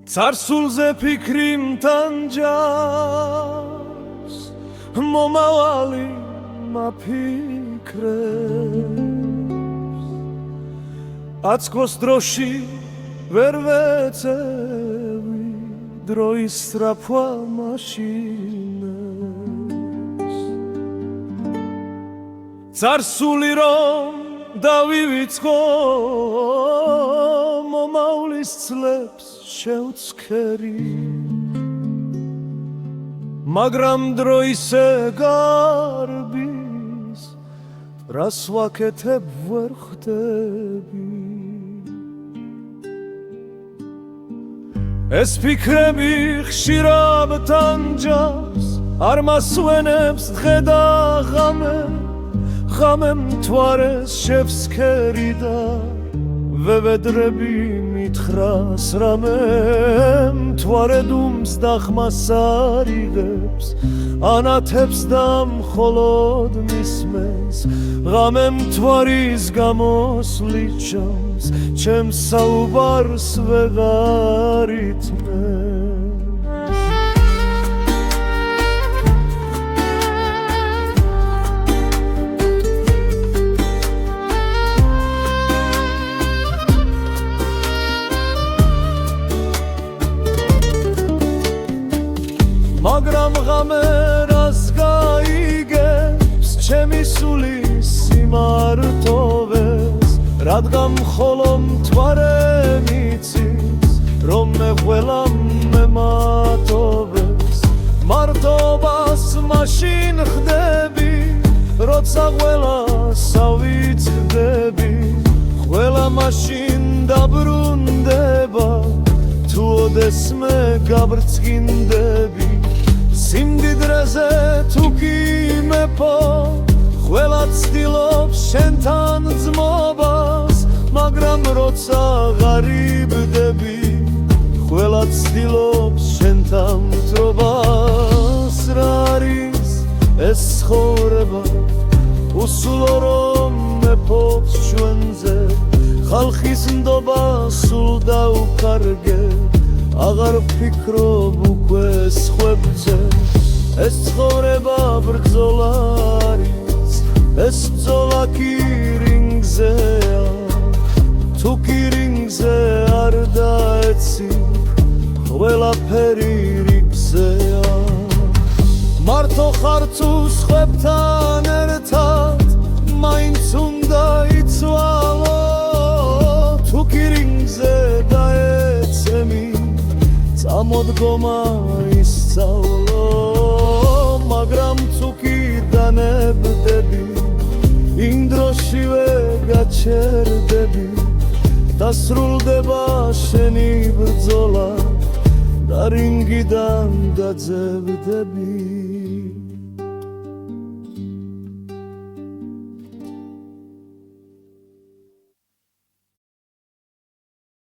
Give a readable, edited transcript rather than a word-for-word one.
Царსულზე ფიქრი მტანჯავს მომავალი მაფიქრებს აცქოს დროში ვერ ვეწევი დროის სწრაფვა მაშინებს царსული რომ დავივიწყო მომავლის წლებს შევცქერი მაგრამ დრო ისე გარბის რას ვაკეთებ ვერ ხვდები ეს ფიქრები ხშირად ტანჯავს არ მასვენებს დღე და ღამე მთვარეს შევსქერი და ვევედრები მითხრას რამე მთვარე დუმს და ხმას არიღებს ანათებს და მხოლოდ მისმენს ღამე მთვარის გამოსვლით ჩამს ჩემს საუბარს ვეღარ ითმენს მაგრამ ღამე რას გაიგებს ჩემი სული სიმართოვეს რადგან მხოლო მთვარე მიცის რომ მე ყველა მემატოვეს მარტობას მაშინ ხდები როცა ყველას ავიწყდები ყველა მაშინ დაბრუნდება თუ ოდესმე გაბრწყინდები სიმდიდრეზე თუ კი მეფო ყველა ცდილობს შენთან ძმობას მაგრამ როცა ღარიბდები ყველა ცდილობს შენთან მტრობას რა არის ეს ცხოვრება უსულო რომ მეფობს ჩვენზე ხალხის ნდობა სულ დაუქარგე აღარ ვფიქრობ უკვე სხვებზე ეს ცხოვრება ბრძოლა არის ეს ბრძოლა კი რინგზეა თუ კი რინგზე არ დაეცი ყველაფერი რიგზეა მარტო ხარ თუ სხვებთან ერთად მაინც უნდა იცვალო თუ კი რინგზე დაეცემი წამოდგომა ისწავლო მაგრამ თუ კი დანებდები იმ დროშივე გაჩერდები დასრულდება შენი ბრძოლა და რინგიდან დაძევდები